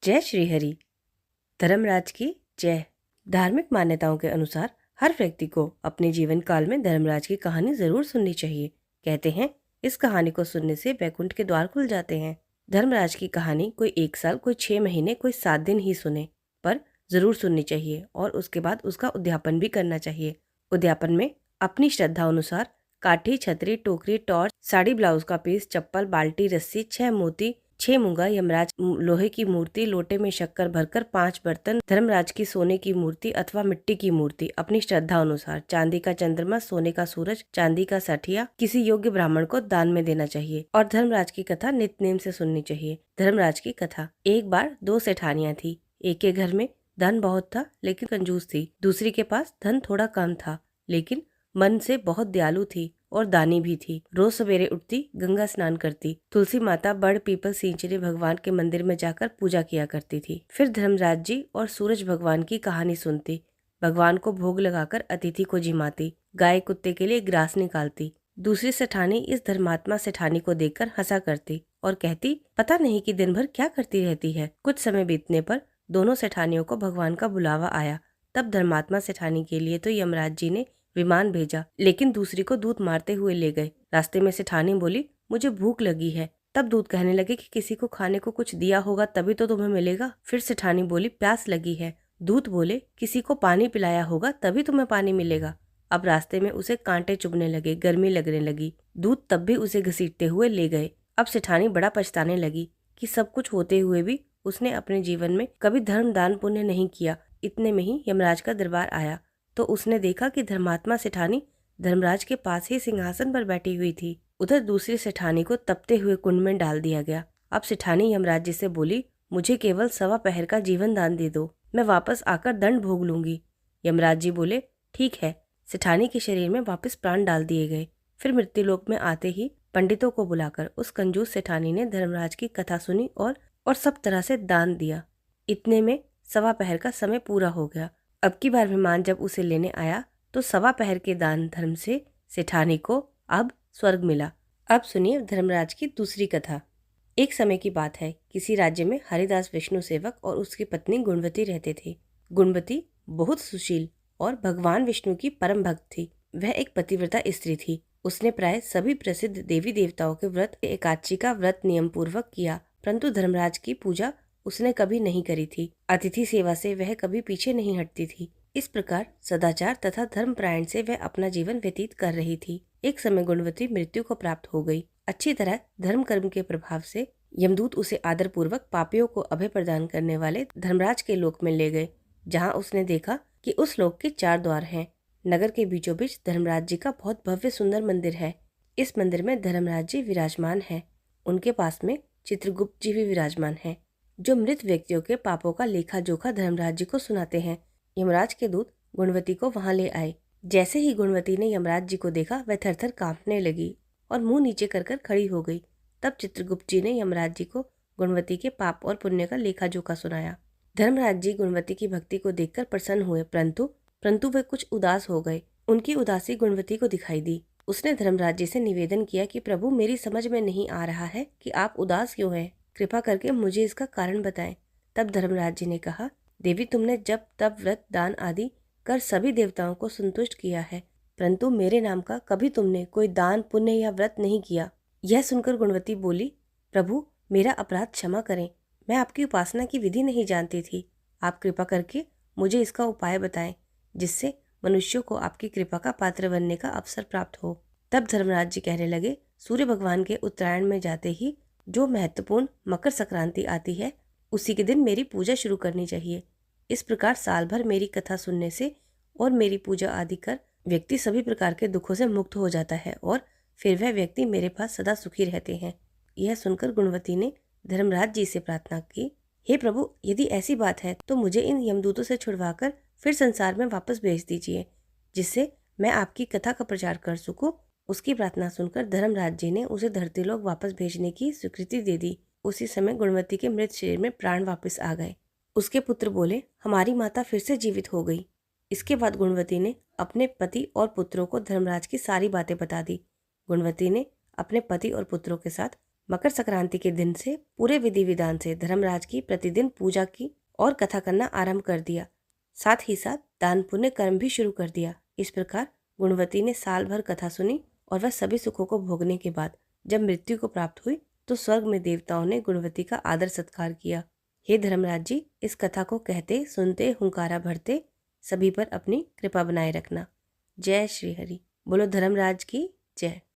जय श्री हरि। धर्मराज की जय। धार्मिक मान्यताओं के अनुसार हर व्यक्ति को अपने जीवन काल में धर्मराज की कहानी जरूर सुननी चाहिए। कहते हैं इस कहानी को सुनने से वैकुंठ के द्वार खुल जाते हैं। धर्मराज की कहानी कोई 1 साल, कोई 6 महीने, कोई 7 दिन ही सुने, पर जरूर सुननी चाहिए और उसके बाद उसका उद्यापन भी करना चाहिए। उद्यापन में अपनी श्रद्धा अनुसार काठी, छतरी, टोकरी, टॉर्च, साड़ी, ब्लाउज का पीस, चप्पल, बाल्टी, रस्सी, 6 मोती, 6 मूंगा, यमराज लोहे की मूर्ति, लोटे में शक्कर भरकर 5 बर्तन, धर्मराज की सोने की मूर्ति अथवा मिट्टी की मूर्ति, अपनी श्रद्धा अनुसार चांदी का चंद्रमा, सोने का सूरज, चांदी का सठिया किसी योग्य ब्राह्मण को दान में देना चाहिए। और धर्मराज की कथा नित्य नेम से सुननी चाहिए। धर्मराज की कथा। एक बार 2 सेठानियां थी। एक के घर में धन बहुत था लेकिन कंजूस थी। दूसरी के पास धन थोड़ा कम था लेकिन मन से बहुत दयालु थी और दानी भी थी। रोज सवेरे उठती, गंगा स्नान करती, तुलसी माता, बड़, पीपल, सींचरी भगवान के मंदिर में जाकर पूजा किया करती थी। फिर धर्मराज जी और सूरज भगवान की कहानी सुनती, भगवान को भोग लगाकर अतिथि को जिमाती, गाय कुत्ते के लिए ग्रास निकालती। दूसरी सेठानी इस धर्मात्मा सेठानी को देखकर हंसा करती और कहती, पता नहीं कि दिन भर क्या करती रहती है। कुछ समय बीतने पर दोनों सेठानियों को भगवान का बुलावा आया। तब धर्मात्मा सेठानी के लिए तो यमराज जी ने विमान भेजा, लेकिन दूसरी को दूध मारते हुए ले गए। रास्ते में सेठानी बोली, मुझे भूख लगी है। तब दूध कहने लगे कि किसी को खाने को कुछ दिया होगा तभी तो तुम्हें मिलेगा। फिर सेठानी बोली, प्यास लगी है। दूध बोले, किसी को पानी पिलाया होगा तभी तुम्हें पानी मिलेगा। अब रास्ते में उसे कांटे चुभने लगे, गर्मी लगने लगी। दूध तब भी उसे घसीटते हुए ले गए। अब सेठानी बड़ा पछताने लगी कि सब कुछ होते हुए भी उसने अपने जीवन में कभी धर्म, दान, पुण्य नहीं किया। इतने में ही यमराज का दरबार आया तो उसने देखा कि धर्मात्मा सेठानी धर्मराज के पास ही सिंहासन पर बैठी हुई थी। उधर दूसरी सेठानी को तपते हुए कुंड में डाल दिया गया। अब सेठानी यमराज जी से बोली, मुझे केवल 1.25 पहर का जीवन दान दे दो, मैं वापस आकर दंड भोग लूंगी। यमराज जी बोले, ठीक है। सेठानी के शरीर में वापस प्राण डाल दिए गए। फिर मृत्युलोक में आते ही पंडितों को बुलाकर उस कंजूस सेठानी ने धर्मराज की कथा सुनी और सब तरह से दान दिया। इतने में 1.25 पहर का समय पूरा हो गया। अब की बार विमान जब उसे लेने आया तो 1.25 पहर के दान धर्म से सेठानी को अब स्वर्ग मिला। अब सुनिए धर्मराज की दूसरी कथा। एक समय की बात है, किसी राज्य में हरिदास विष्णु सेवक और उसकी पत्नी गुणवती रहते थे। गुणवती बहुत सुशील और भगवान विष्णु की परम भक्त थी। वह एक पतिव्रता स्त्री थी। उसने प्राय सभी प्रसिद्ध देवी देवताओं के व्रत, एकादशी का व्रत नियम पूर्वक किया, परंतु धर्मराज की पूजा उसने कभी नहीं करी थी। अतिथि सेवा से वह कभी पीछे नहीं हटती थी। इस प्रकार सदाचार तथा धर्मपरायण से वह अपना जीवन व्यतीत कर रही थी। एक समय गुणवती मृत्यु को प्राप्त हो गई। अच्छी तरह धर्म कर्म के प्रभाव से यमदूत उसे आदर पूर्वक पापियों को अभय प्रदान करने वाले धर्मराज के लोक में ले गए, जहाँ उसने देखा कि उस लोक के 4 द्वार हैं। नगर के बीचों बीच धर्मराज जी का बहुत भव्य सुंदर मंदिर है। इस मंदिर में धर्मराज जी विराजमान है। उनके पास में चित्रगुप्त जी भी विराजमान है, जो मृत व्यक्तियों के पापों का लेखा जोखा धर्मराज जी को सुनाते हैं। यमराज के दूत गुणवती को वहां ले आए। जैसे ही गुणवती ने यमराज जी को देखा, वह थरथर कांपने लगी और मुंह नीचे कर कर खड़ी हो गई। तब चित्रगुप्त जी ने यमराज जी को गुणवती के पाप और पुण्य का लेखा जोखा सुनाया। धर्मराज जी गुणवती की भक्ति को देखकर प्रसन्न हुए, परंतु वे कुछ उदास हो गए। उनकी उदासी गुणवती को दिखाई दी। उसने धर्मराज जी से निवेदन किया कि प्रभु, मेरी समझ में नहीं आ रहा है कि आप उदास क्यों हैं। कृपा करके मुझे इसका कारण बताएं। तब धर्मराज जी ने कहा, देवी, तुमने जब तब व्रत, दान आदि कर सभी देवताओं को संतुष्ट किया है, परंतु मेरे नाम का कभी तुमने कोई दान, पुण्य या व्रत नहीं किया। यह सुनकर गुणवती बोली, प्रभु, मेरा अपराध क्षमा करें। मैं आपकी उपासना की विधि नहीं जानती थी। आप कृपा करके मुझे इसका उपाय बताएं, जिससे मनुष्यों को आपकी कृपा का पात्र बनने का अवसर प्राप्त हो। तब धर्मराज जी कहने लगे, सूर्य भगवान के उत्तरायण में जाते ही जो महत्वपूर्ण मकर संक्रांति आती है, उसी के दिन मेरी पूजा शुरू करनी चाहिए। इस प्रकार साल भर मेरी कथा सुनने से और मेरी पूजा आदि कर व्यक्ति सभी प्रकार के दुखों से मुक्त हो जाता है और फिर वह व्यक्ति मेरे पास सदा सुखी रहते हैं। यह सुनकर गुणवती ने धर्मराज जी से प्रार्थना की, हे प्रभु, यदि ऐसी बात है तो मुझे इन यमदूतों से छुड़वाकर फिर संसार में वापस भेज दीजिए, जिससे मैं आपकी कथा का प्रचार कर सकूं। उसकी प्रार्थना सुनकर धर्मराज जी ने उसे धरतीलोक वापस भेजने की स्वीकृति दे दी। उसी समय गुणवती के मृत शरीर में प्राण वापस आ गए। उसके पुत्र बोले, हमारी माता फिर से जीवित हो गई। इसके बाद गुणवती ने अपने पति और पुत्रों को धर्मराज की सारी बातें बता दी। गुणवती ने अपने पति और पुत्रों के साथ मकर संक्रांति के दिन से पूरे विधि विधान से धर्मराज की प्रतिदिन पूजा की और कथा करना आरंभ कर दिया। साथ ही साथ दान पुण्य कर्म भी शुरू कर दिया। इस प्रकार गुणवती ने साल भर कथा सुनी और वह सभी सुखों को भोगने के बाद जब मृत्यु को प्राप्त हुई तो स्वर्ग में देवताओं ने गुणवती का आदर सत्कार किया। हे धर्मराज जी, इस कथा को कहते सुनते हुंकारा भरते सभी पर अपनी कृपा बनाए रखना। जय श्री हरि। बोलो धर्मराज की जय।